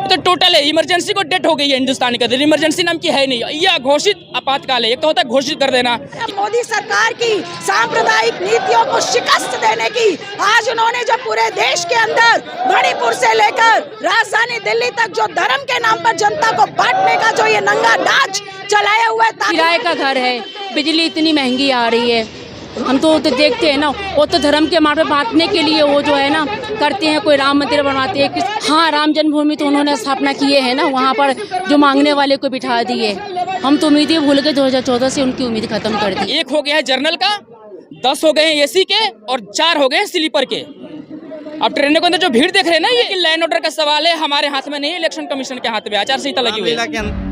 तो टोटल है इमरजेंसी को डेट हो गई है हिंदुस्तान के अंदर। इमरजेंसी नाम की है नहीं, यह घोषित आपातकाल है। एक तो होता है घोषित कर देना। मोदी सरकार की सांप्रदायिक नीतियों को शिकस्त देने की आज उन्होंने जो पूरे देश के अंदर मणिपुर से लेकर राजधानी दिल्ली तक जो धर्म के नाम पर जनता को बांटने का जो ये नंगा नाच चलाया हुआ है। किराए का घर है, बिजली इतनी महंगी आ रही है, हम तो देखते हैं ना। वो तो धर्म के मार्ग पे बांटने के लिए वो जो है ना करते हैं, कोई राम मंदिर बनवाते हैं। हाँ, राम जन्मभूमि तो उन्होंने स्थापना किए है ना, वहाँ पर जो मांगने वाले को बिठा दिए। हम तो उम्मीद ही भूल गए, 2014 से उनकी उम्मीद खत्म कर दी। एक हो गया है जर्नल का, 10 हो गए हैं एसी के और 4 हो गए हैं स्लीपर के। अब ट्रेनों के अंदर जो भीड़ देख रहे हैं ना, ये लैंड ऑर्डर का सवाल है, हमारे हाथ में नहीं है, इलेक्शन कमीशन के हाथ में आचार संहिता लगी हुई है।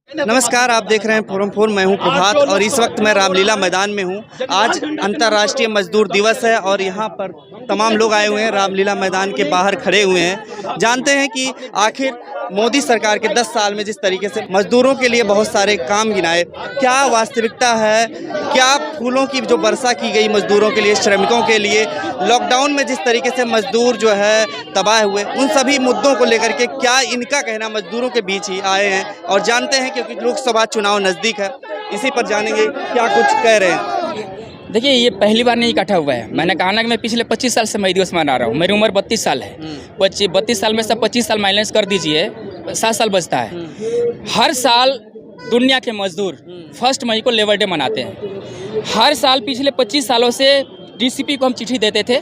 नमस्कार, आप देख रहे हैं फोरम 4। मैं हूं प्रभात और इस वक्त मैं रामलीला मैदान में हूं। आज अंतर्राष्ट्रीय मजदूर दिवस है और यहां पर तमाम लोग आए हुए हैं, रामलीला मैदान के बाहर खड़े हुए हैं। जानते हैं कि आखिर मोदी सरकार के 10 साल में जिस तरीके से मजदूरों के लिए बहुत सारे काम गिनाए, क्या वास्तविकता है, क्या फूलों की जो वर्षा की गई मजदूरों के लिए, श्रमिकों के लिए, लॉकडाउन में जिस तरीके से मजदूर जो है तबाह हुए, उन सभी मुद्दों को लेकर के क्या इनका कहना मजदूरों के बीच ही आए हैं और जानते हैं क्योंकि लोकसभा चुनाव नज़दीक है, इसी पर जानेंगे क्या कुछ कह रहे हैं। देखिए, ये पहली बार नहीं इकट्ठा हुआ है। मैंने कहा ना कि मैं पिछले 25 साल से मई दिवस मना रहा हूँ। मेरी उम्र 32 साल है। 32 साल में से 25 साल माइनस कर दीजिए, 7 साल बचता है। हर साल दुनिया के मजदूर 1 मई को लेबर डे मनाते हैं। हर साल पिछले 25 सालों से डीसीपी को हम चिट्ठी देते थे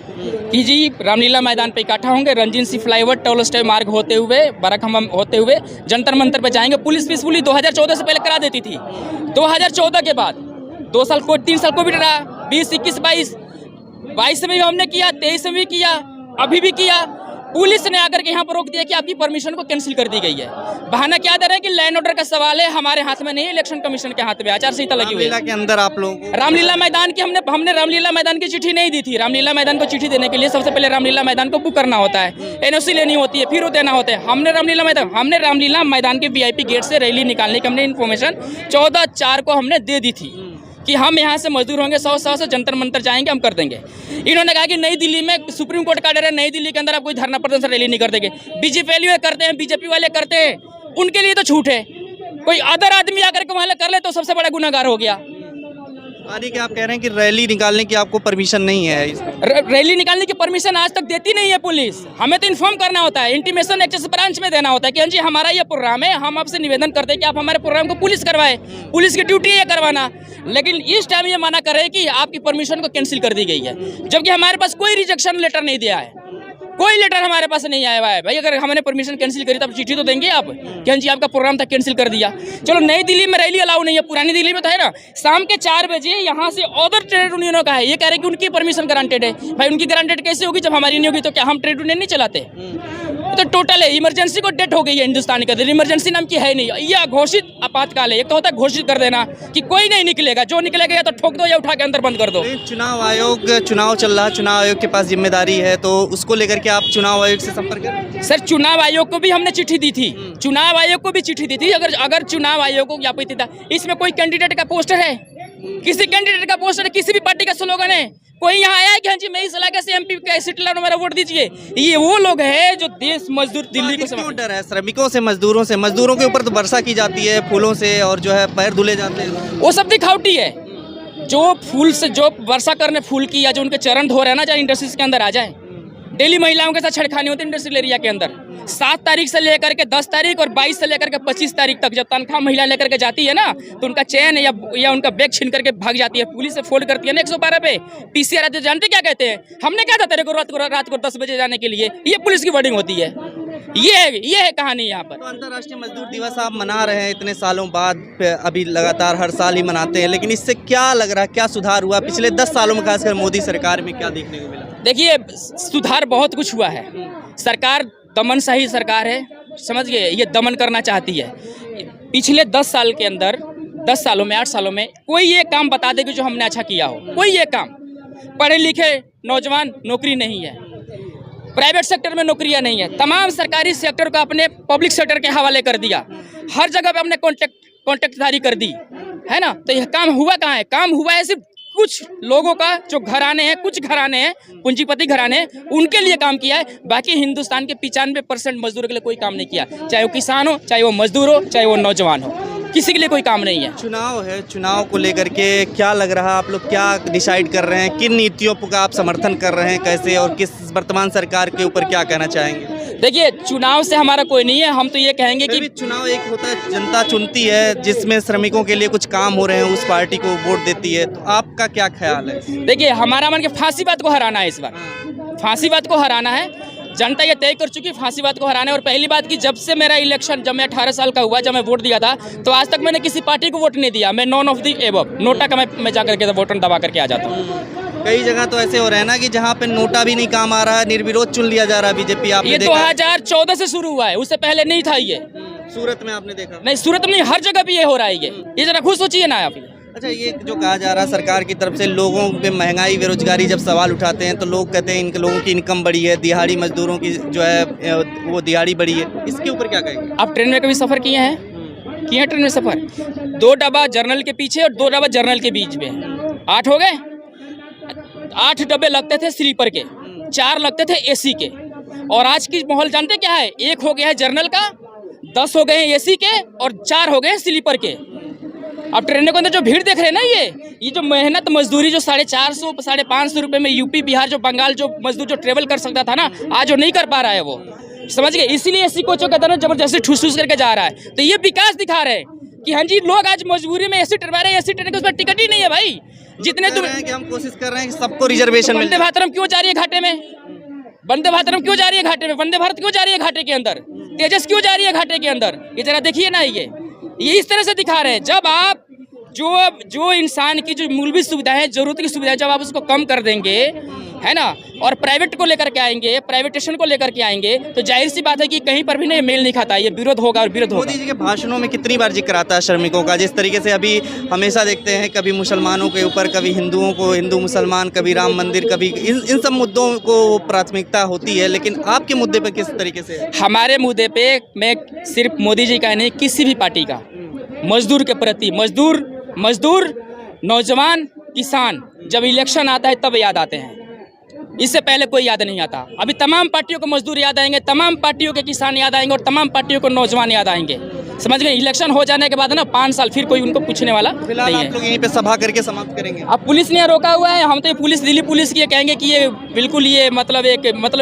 कि जी रामलीला मैदान पे इकट्ठा होंगे, रंजीत सिंह फ्लाईओवर, टॉलस्टॉय मार्ग होते हुए, बराखंबा होते हुए जंतर मंतर पे जाएंगे। पुलिस पीसफुली 2014 से पहले करा देती थी। 2014 के बाद 2 साल को 3 साल कोविड रहा, 20, 21, 22 में भी हमने किया, 23 में भी किया, अभी भी किया। पुलिस ने आकर के यहाँ पर रोक दिया कि आपकी परमिशन को कैंसिल कर दी गई है। बहाना क्या दे रहे हैं कि लैंड ऑर्डर का सवाल है, हमारे हाथ में नहीं है, इलेक्शन कमीशन के हाथ में आचार संहिता लगी हुई है। के अंदर आप लोग रामलीला मैदान की हमने रामलीला मैदान की चिट्ठी नहीं दी थी। रामलीला मैदान को चिट्ठी देने के लिए सबसे पहले रामलीला मैदान को बुक करना होता है, एनओसी लेनी होती है, फिर वो देना होता है। हमने रामलीला मैदान के वीआईपी गेट से रैली निकालने की हमने इन्फॉर्मेशन 14/4 को हमने दे दी थी कि हम यहाँ से मजदूर होंगे, 100 से जंतर मंतर जाएंगे, हम कर देंगे। इन्होंने कहा कि नई दिल्ली में सुप्रीम कोर्ट का डर है, नई दिल्ली के अंदर आप कोई धरना प्रदर्शन रैली नहीं कर देंगे। बीजेपी वाले करते हैं, बीजेपी वाले करते हैं, उनके लिए तो छूट है। कोई अदर आदमी आकर के वहाँ कर ले तो सबसे बड़ा गुनाहगार हो गया। कि आप कह रहे हैं कि रैली निकालने की आपको परमिशन नहीं है। रैली निकालने की परमिशन आज तक देती नहीं है पुलिस। हमें तो इन्फॉर्म करना होता है, इंटीमेशन एक्सेस ब्रांच में देना होता है कि हाँ जी हमारा ये प्रोग्राम है, हम आपसे निवेदन करते हैं कि आप हमारे प्रोग्राम को पुलिस करवाए। पुलिस की ड्यूटी है करवाना, लेकिन इस टाइम ये मना कर रहे हैं कि आपकी परमिशन को कैंसिल कर दी गई है, जबकि हमारे पास कोई रिजेक्शन लेटर नहीं दिया है, कोई लेटर हमारे पास नहीं आया हुआ है। भाई अगर हमने परमिशन कैंसिल करी तब चिट्ठी तो देंगे आप कि हाँ जी आपका प्रोग्राम था कैंसिल कर दिया। चलो नई दिल्ली में रैली अलाउ नहीं है, पुरानी दिल्ली में तो है ना। शाम के 4 बजे यहाँ से अदर ट्रेड यूनियनों का है, ये कह रहे हैं कि उनकी परमिशन ग्रांटेड है। भाई उनकी ग्रांटेड कैसे होगी जब हमारी नहीं होगी? तो क्या हम ट्रेड यूनियन नहीं चलाते? तो टोटल है इमरजेंसी को डेट हो गई है हिंदुस्तान के अंदर। इमरजेंसी नाम की है नहीं, यह घोषित आपातकाल है। एक तो होता है घोषित कर देना कि कोई नहीं निकलेगा, जो निकलेगा या तो ठोक दो या उठा के अंदर बंद कर दो। चुनाव आयोग, चुनाव चल रहा है, चुनाव आयोग के पास जिम्मेदारी है, तो उसको लेकर के आप चुनाव आयोग से संपर्क करें। सर चुनाव आयोग को भी हमने चिट्ठी दी थी, चुनाव आयोग को भी चिट्ठी दी थी। अगर चुनाव आयोग को ज्ञापित था, इसमें कोई कैंडिडेट का पोस्टर है, किसी कैंडिडेट का पोस्टर है, किसी भी पार्टी का स्लोगन है, कोई यहाँ आया है कि हाँ जी मैं इस इलाके से एमपी का सीट ला, मेरा वोट दीजिए? ये वो लोग हैं जो देश मजदूर दिल्ली को क्यों डर है? श्रमिकों से, मजदूरों से, मजदूरों के ऊपर तो वर्षा की जाती है फूलों से और जो है पैर धुले जाते हैं, वो सब दिखावटी है। जो फूल से जो वर्षा करने फूल की या जो उनके चरण धो रहे हैं ना, चाहे इंडस्ट्रीज के अंदर आ जाए, डेली महिलाओं के साथ छेड़खानी होती है इंडस्ट्रियल एरिया के अंदर। 7 तारीख से लेकर के 10 तारीख और 22 से लेकर के 25 तारीख तक जब तनख्वाह महिला लेकर के जाती है ना, तो उनका चैन या उनका बैग छीन करके भाग जाती है, पुलिस से फोन करती है ना 112 पे। पीसीआर आते जानते क्या कहते हैं? हमने क्या था तेरे को रात को 10 बजे जाने के लिए? ये पुलिस की वर्डिंग होती है। ये है कहानी यहाँ पर। तो अंतर्राष्ट्रीय मजदूर दिवस आप मना रहे हैं इतने सालों बाद, अभी लगातार हर साल ही मनाते हैं, लेकिन इससे क्या लग रहा है, क्या सुधार हुआ पिछले 10 सालों में, खासकर मोदी सरकार में क्या देखने को मिला? देखिए सुधार बहुत कुछ हुआ है। सरकार दमनशाही सरकार है, समझ गए, ये दमन करना चाहती है। पिछले 10 साल के अंदर, 10 सालों में, 8 सालों में कोई ये काम बता दे कि जो हमने अच्छा किया हो, कोई ये काम। पढ़े लिखे नौजवान नौकरी नहीं है, प्राइवेट सेक्टर में नौकरियां नहीं है, तमाम सरकारी सेक्टर को अपने पब्लिक सेक्टर के हवाले कर दिया, हर जगह पे अपने कॉन्ट्रैक्टधारी कर दी है ना। तो यह काम हुआ कहाँ है? काम हुआ है सिर्फ कुछ लोगों का जो घराने हैं, कुछ घराने हैं, पूंजीपति घराने हैं, उनके लिए काम किया है। बाकी हिंदुस्तान के 95% मजदूरों के लिए कोई काम नहीं किया, चाहे वो किसान हो, चाहे वो मजदूर हो, चाहे वो नौजवान हो, किसी के लिए कोई काम नहीं है। चुनाव है, चुनाव को लेकर के क्या लग रहा है, आप लोग क्या डिसाइड कर रहे हैं, किन नीतियों का आप समर्थन कर रहे हैं, कैसे, और किस वर्तमान सरकार के ऊपर क्या कहना चाहेंगे? देखिए, चुनाव से हमारा कोई नहीं है, हम तो ये कहेंगे कि चुनाव एक होता है, जनता चुनती है, जिसमें श्रमिकों के लिए कुछ काम हो रहे हैं, उस पार्टी को वोट देती है, तो आपका क्या ख्याल है? देखिए, हमारा मन के फांसीवाद को हराना है, इस बार फांसीवाद को हराना है। जनता ये तय कर चुकी है फांसीवाद को हराना है। और पहली बात कि जब से मेरा इलेक्शन, जब मैं 18 साल का हुआ, जब मैं वोट दिया था, तो आज तक मैंने किसी पार्टी को वोट नहीं दिया। मैं none of the above, NOTA का मैं जा करके वोट दबा करके आ जाता हूँ। कई जगह तो ऐसे हो रहे हैं ना कि जहाँ पे नोटा भी नहीं काम आ रहा है, निर्विरोध चुन लिया जा रहा है बीजेपी। आपने ये देखा? 2014 से शुरू हुआ है, उससे पहले नहीं था ये। सूरत में आपने देखा? नहीं, सूरत में नहीं, हर जगह भी ये हो रहा है। ये जरा खुद सोचिए ना आप। अच्छा, ये जो कहा जा रहा है सरकार की तरफ से, लोगों पे महंगाई, बेरोजगारी जब सवाल उठाते हैं तो लोग कहते हैं इन लोगों की इनकम बढ़ी है, दिहाड़ी मजदूरों की जो है वो दिहाड़ी बढ़ी है, इसके ऊपर क्या कहेंगे? आप ट्रेन में कभी सफ़र किए हैं? किए हैं ट्रेन में सफ़र? 2 डब्बा जर्नल के पीछे और 2 डब्बा जर्नल के बीच में 8 हो गए। 8 डब्बे लगते थे स्लीपर के, 4 लगते थे एसी के। और आज की माहौल जानते क्या है? 1 हो गया है जर्नल का, 10 हो गए हैं एसी के और 4 हो गए हैं स्लीपर के। अब ट्रेनों के अंदर जो भीड़ देख रहे हैं ना, ये जो मेहनत मजदूरी जो 450 550 रुपए में यूपी, बिहार, जो बंगाल जो मजदूर जो ट्रेवल कर सकता था ना, आज वो नहीं कर पा रहा है, वो समझ गए। इसीलिए एसी कोचों का दर जबरदस्ती ठूस ठूस करके जा रहा है। तो ये विकास दिखा रहे हैं कि हाँ जी, लोग आज मजबूरी में एसी ट्रेन, एसी ट्रेन के उस पर टिकट ही नहीं है भाई। जितने तुम कि हम कोशिश कर रहे हैं कि सबको रिजर्वेशन मिले। वंदे भारत क्यों जा रही है घाटे में? वंदे भारत क्यों जा रही है घाटे में? वंदे भारत क्यों जा रही है घाटे के अंदर? तेजस क्यों जा रही है घाटे के अंदर? ये जरा देखिए ना, ये इस तरह से दिखा रहे हैं। जब आप जो इंसान की जो मूलभूत सुविधाएं हैं, जरूरत की सुविधाएं, जब आप उसको कम कर देंगे, है ना, और प्राइवेट को लेकर के आएंगे, प्राइवेटेशन को लेकर के आएंगे, तो जाहिर सी बात है कि कहीं पर भी नहीं मेल नहीं खाता, ये विरोध होगा और विरोध होगा। मोदी जी के भाषणों में कितनी बार जिक्र आता है श्रमिकों का? जिस तरीके से अभी हमेशा देखते हैं, कभी मुसलमानों के ऊपर, कभी हिंदुओं को, हिंदू मुसलमान, कभी राम मंदिर, कभी इन सब मुद्दों को प्राथमिकता होती है, लेकिन आपके मुद्दे पर किस तरीके से? हमारे मुद्दे पे मैं सिर्फ मोदी जी का नहीं, किसी भी पार्टी का, मजदूर के प्रति, मजदूर, नौजवान, किसान, जब इलेक्शन आता है तब याद आते हैं, इससे पहले कोई याद नहीं आता। अभी तमाम पार्टियों को मजदूर याद आएंगे, तमाम पार्टियों के किसान याद आएंगे और तमाम पार्टियों को नौजवान याद आएंगे। समझ गए? इलेक्शन हो जाने के बाद ना 5 साल फिर कोई उनको पूछने वाला फिलहाल नहीं आप लोग यहीं पे सभा करके समाप्त करेंगे? अब पुलिस ने रोका हुआ है। हम तो ये पुलिस, दिल्ली पुलिस की ये कहेंगे कि ये बिल्कुल ये मतलब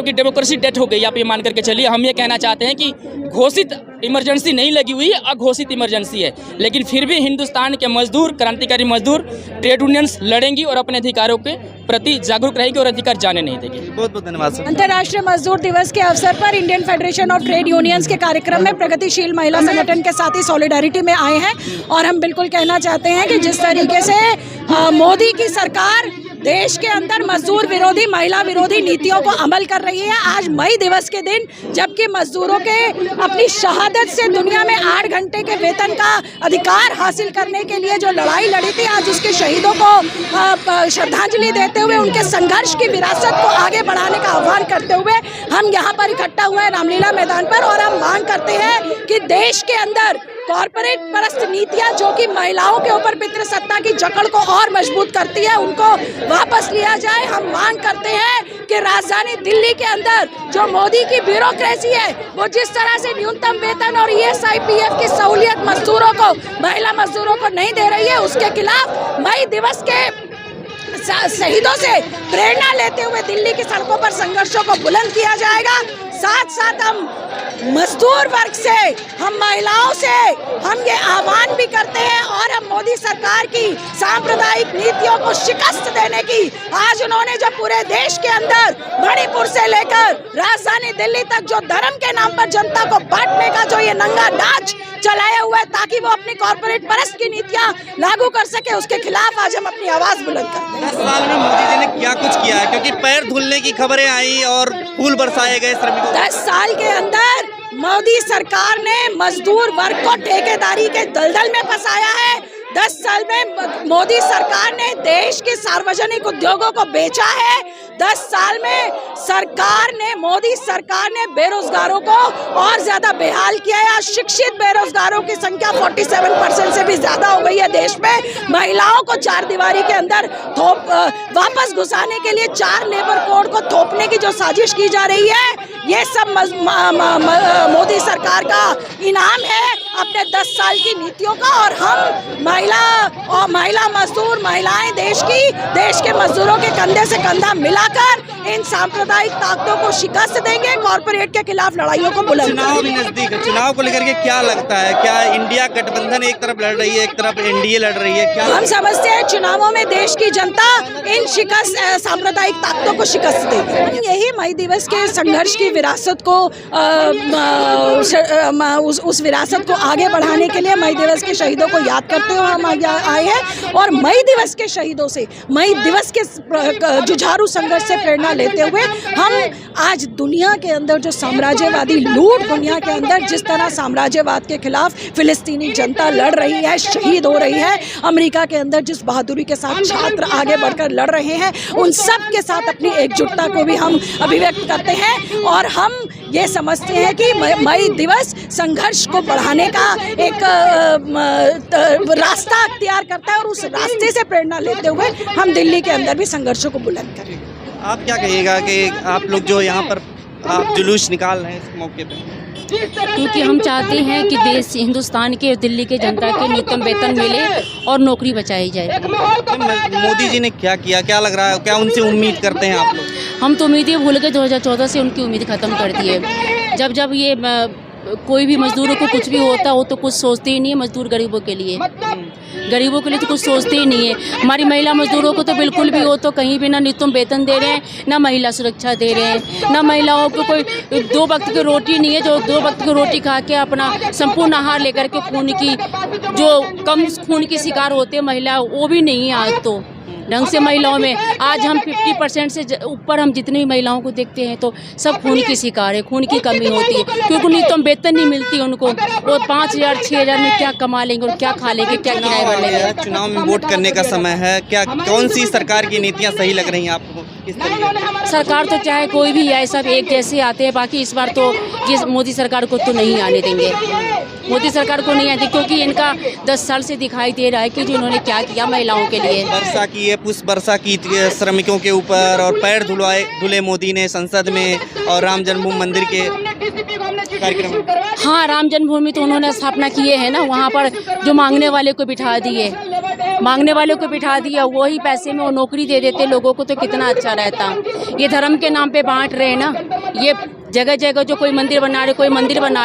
कि डेमोक्रेसी डेथ हो गई, आप ये मान करके चलिए। हम ये कहना चाहते हैं कि घोषित इमरजेंसी नहीं लगी हुई है, अघोषित इमरजेंसी है, लेकिन फिर भी हिंदुस्तान के मजदूर, क्रांतिकारी मजदूर, ट्रेड यूनियंस लड़ेंगी और अपने अधिकारों के प्रति जागरूक रहेगी और अधिकार जाने नहीं देगी। बहुत बहुत धन्यवाद सर। अंतर्राष्ट्रीय मजदूर दिवस के अवसर पर Indian federation of trade unions के कार्यक्रम में प्रगतिशील महिला संगठन के साथ ही सॉलिडारिटी में आए हैं और हम बिल्कुल कहना चाहते हैं कि जिस तरीके से मोदी की सरकार देश के अंदर मजदूर विरोधी, महिला विरोधी नीतियों को अमल कर रही है। आज मई दिवस के दिन, जबकि मजदूरों के अपनी शहादत से दुनिया में 8 घंटे के वेतन का अधिकार हासिल करने के लिए जो लड़ाई लड़ी थी, आज उसके शहीदों को श्रद्धांजलि देते हुए उनके संघर्ष की विरासत को आगे बढ़ाने का आह्वान करते हुए हम यहाँ पर इकट्ठा हुए हैं रामलीला मैदान पर। और हम मांग करते हैं कि देश के अंदर कॉर्पोरेट परस्त नीतियां जो कि महिलाओं के ऊपर पितृसत्ता की जकड़ को और मजबूत करती है, उनको वापस लिया जाए। हम मांग करते हैं कि राजधानी दिल्ली के अंदर जो मोदी की ब्यूरोक्रेसी है, वो जिस तरह से न्यूनतम वेतन और ESIPF की सहूलियत मजदूरों को, महिला मजदूरों को नहीं दे रही है, उसके खिलाफ मई दिवस के शहीदों से प्रेरणा लेते हुए दिल्ली की सड़कों पर संघर्षों को बुलंद किया जाएगा। साथ साथ हम मजदूर वर्ग से, हम महिलाओं से हम ये आह्वान भी करते हैं और हम मोदी सरकार की सांप्रदायिक नीतियों को शिकस्त देने की, आज उन्होंने जब पूरे देश के अंदर मणिपुर से लेकर राजधानी दिल्ली तक जो धर्म के नाम पर जनता को बांटने का जो ये नंगा नाच चलाया हुआ है ताकि वो अपनी कॉर्पोरेट परस्त की नीतियां लागू कर सके, उसके खिलाफ आज हम अपनी आवाज बुलंद करते हैं। 10 साल में मोदी जी ने क्या कुछ किया है? क्योंकि पैर धुलने की खबरें आई और फूल बरसाए गए श्रमिकों। 10 साल के अंदर मोदी सरकार ने मजदूर वर्ग को ठेकेदारी के दलदल में फंसाया है। 10 साल में मोदी सरकार ने देश के सार्वजनिक उद्योगों को बेचा है। 10 साल में सरकार ने, मोदी सरकार ने बेरोजगारों को और ज्यादा बेहाल किया है। आज शिक्षित बेरोजगारों की संख्या 47% से भी ज्यादा हो गई है देश में। महिलाओं को चार दीवारी के अंदर वापस घुसाने के लिए 4 लेबर कोड को थोपने की जो साजिश की जा रही है, ये सब मोदी सरकार का इनाम है अपने 10 साल की नीतियों का। और हम महिला मजदूर, महिलाएं देश के मजदूरों के कंधे से कंधा मिलाकर इन सांप्रदायिक ताकतों को शिकस्त देंगे, कॉर्पोरेट के खिलाफ लड़ाइयों को बुलंद करेंगे। चुनाव भी नजदीक है, चुनाव को लेकर के क्या लगता है? क्या इंडिया गठबंधन एक तरफ लड़ रही है, एक तरफ एनडीए लड़ रही है? क्या हम समझते हैं चुनावों में देश की जनता इन सांप्रदायिक ताकतों को शिकस्त देगी। यही मई दिवस के संघर्ष की विरासत को उस विरासत को आगे बढ़ाने के लिए मई दिवस के शहीदों को याद करते हुए हम आए हैं। और मई दिवस के शहीदों से, मई दिवस के जुझारू संघर्ष से प्रेरणा लेते हुए हम आज दुनिया के अंदर जो साम्राज्यवादी लूट, दुनिया के अंदर जिस तरह साम्राज्यवाद के खिलाफ फिलिस्तीनी जनता लड़ रही है, शहीद हो रही है, अमेरिका के अंदर जिस बहादुरी के साथ छात्र आगे बढ़कर लड़ रहे हैं, उन सब के साथ अपनी एकजुटता को भी हम अभिव्यक्त करते हैं। और हम ये समझते हैं कि मई दिवस संघर्ष को बढ़ाने का एक रास्ता अख्तियार करता है और उस रास्ते से प्रेरणा लेते हुए हम दिल्ली के अंदर भी संघर्षों को बुलंद करें। आप क्या कहिएगा कि आप लोग जो यहाँ पर आप जुलूस निकाल रहे हैं इस मौके पे? क्योंकि हम चाहते हैं कि देश, हिंदुस्तान के, दिल्ली के जनता के न्यूनतम वेतन मिले और नौकरी बचाई जाए। मोदी जी ने क्या किया, क्या लग रहा है, क्या उनसे उम्मीद करते हैं आप लोग? हम तो उम्मीदें भूल गए, 2014 से उनकी उम्मीद ख़त्म कर दी है। जब ये कोई भी मजदूरों को कुछ भी होता हो तो कुछ सोचते ही नहीं है मजदूर गरीबों के लिए तो कुछ सोचते ही नहीं है। हमारी महिला मजदूरों को तो बिल्कुल भी हो तो कहीं भी ना न्यूनतम वेतन दे रहे हैं, ना महिला सुरक्षा दे रहे हैं, ना महिलाओं को कोई 2 वक्त की रोटी नहीं है। जो 2 वक्त की रोटी खा के अपना संपूर्ण आहार लेकर के जो कम खून की शिकार होते हैं महिला, वो भी नहीं है आज तो ढंग से महिलाओं में। आज हम 50% से ऊपर हम जितनी महिलाओं को देखते हैं तो सब खून की शिकार है, खून की कमी होती है, क्योंकि न्यूनतम वेतन नहीं मिलती उनको। वो 5,000-6,000 में क्या कमा लेंगे और क्या खा लेंगे, क्या किराए भर लेंगे। चुनाव में वोट करने का समय है, क्या कौन सी सरकार की नीतियाँ सही लग रही हैं आपको? सरकार तो चाहे कोई भी आए, सब एक जैसे आते हैं। बाकी इस बार तो ये मोदी सरकार को तो नहीं आने देंगे, मोदी सरकार को नहीं आती, क्योंकि इनका 10 साल से दिखाई दे रहा है कि जो इन्होंने क्या किया महिलाओं के लिए। वर्षा की है, पुष्प वर्षा की श्रमिकों के ऊपर, और पैर धुले मोदी ने संसद में, और राम जन्मभूमि मंदिर के कार्यक्रम। हाँ, राम जन्मभूमि तो उन्होंने स्थापना किए है ना, वहाँ पर जो मांगने वाले को बिठा दिए, वही पैसे में वो नौकरी दे देते लोगों को तो कितना अच्छा रहता। ये धर्म के नाम पे बांट रहे हैं ना, ये जगह जगह जो कोई मंदिर बना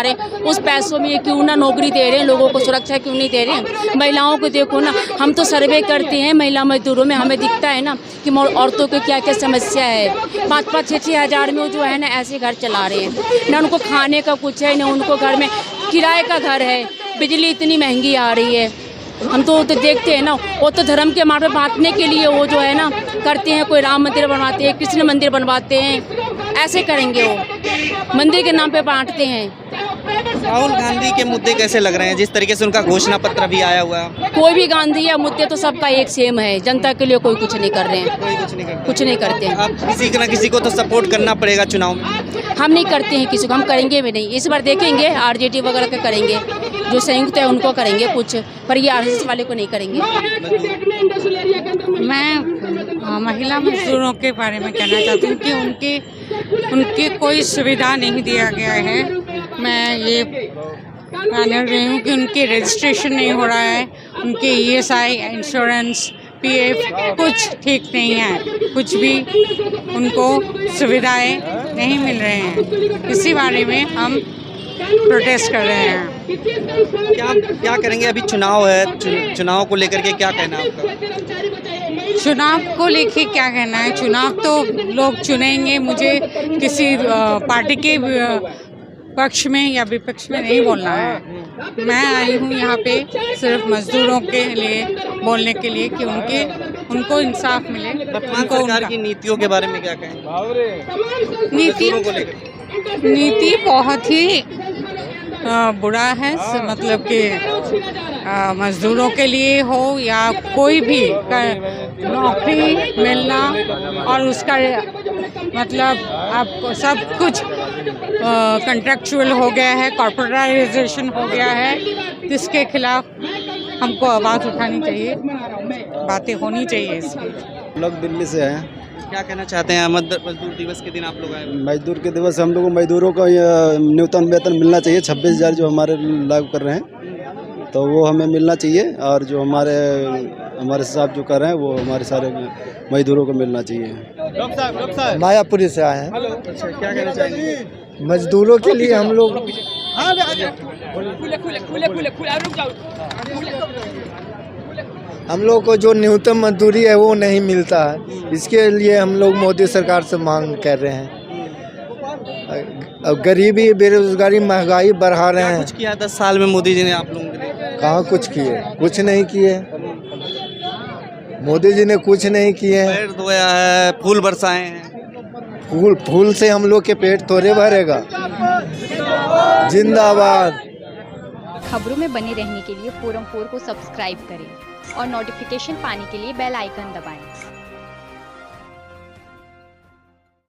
रहे उस पैसों में ये क्यों ना नौकरी दे रहे हैं लोगों को, सुरक्षा क्यों नहीं दे रहे हैं? महिलाओं को देखो ना, हम तो सर्वे करते हैं महिला मजदूरों में, हमें दिखता है ना कि औरतों को क्या क्या समस्या है। 5-5, 6-6 हज़ार में जो है ना ऐसे घर चला रहे हैं, ना उनको खाने का कुछ है, ना उनको घर में किराए का घर है, बिजली इतनी महंगी आ रही है। हम तो देखते हैं ना, वो तो धर्म के मार्ग पे बांटने के लिए वो जो है ना करते हैं, कोई राम मंदिर बनवाते हैं, कृष्ण मंदिर बनवाते हैं, ऐसे करेंगे वो मंदिर के नाम पे बांटते हैं। राहुल गांधी के मुद्दे कैसे लग रहे हैं, जिस tariके से उनका घोषणा पत्र भी आया हुआ है? कोई भी गांधी या मुद्दे तो सबका एक सेम है, जनता के लिए कोई कुछ नहीं कर रहे हैं, कोई कुछ नहीं करते हैं। अब किसी न किसी को तो सपोर्ट करना पड़ेगा चुनाव में। हम नहीं करते हैं किसी को, हम करेंगे भी नहीं। इस बार देखेंगे आरजेडी वगैरह का करेंगे, जो संयुक्त है उनको करेंगे कुछ, पर ये आरएसएस वाले को नहीं करेंगे। मैं महिला मजदूरों के बारे में कहना चाहती हूँ कि उनकी कोई सुविधा नहीं दिया गया है। मैं ये जान रही हूँ कि उनकी रजिस्ट्रेशन नहीं हो रहा है, उनके ESI, इंश्योरेंस, PF कुछ ठीक नहीं है, कुछ भी उनको सुविधाएं नहीं मिल रहे हैं। इसी बारे में हम प्रोटेस्ट कर रहे हैं। क्या करेंगे? अभी चुनाव है, चुनाव को लेकर के क्या कहना है आपका? चुनाव को लेके क्या कहना है? चुनाव तो लोग चुनेंगे, मुझे किसी पार्टी के पक्ष में या विपक्ष में नहीं बोलना है। मैं आई हूँ यहाँ पे सिर्फ मजदूरों के लिए बोलने के लिए कि उनको इंसाफ मिले। वर्तमान सरकार की नीतियों के बारे में क्या कहें? नीति बहुत ही बुरा है, मतलब कि मजदूरों के लिए हो या कोई भी नौकरी मिलना और उसका मतलब आपको सब कुछ कंट्रेक्चुअल हो गया है, कॉर्पोरेटाइजेशन हो गया है, जिसके खिलाफ हमको आवाज़ उठानी चाहिए, बातें होनी चाहिए इसकी। लोग दिल्ली से हैं। क्या कहना चाहते हैं मजदूर दिवस के दिन आप लोग आए हुए हैं? मजदूर के दिवस हम लोग को मजदूरों को न्यूनतम वेतन मिलना चाहिए। 26,000 जो हमारे लागू कर रहे हैं तो वो हमें मिलना चाहिए, और जो हमारे साहब जो कर रहे हैं वो हमारे सारे मजदूरों को मिलना चाहिए। मायापुरी से आए हैं। अच्छा, क्या कहना चाहेंगे? मजदूरों के लिए हम लोग को जो न्यूनतम मजदूरी है वो नहीं मिलता है, इसके लिए हम लोग मोदी सरकार से मांग कर रहे हैं। अब गरीबी, बेरोजगारी, महंगाई बढ़ा रहे हैं। कुछ किया 10 साल में मोदी जी ने आप लोगों के लिए? कहाँ कुछ किए? कुछ नहीं किए। मोदी जी ने कुछ नहीं किए। पेड़ धोया है, फूल बरसाए हैं। फूल से हम लोग के पेट थोड़े भरेगा। जिंदाबाद। खबरों में बने रहने के लिए फोरम 4 को सब्सक्राइब करें और नोटिफिकेशन पाने के लिए बेल आइकन दबाएं।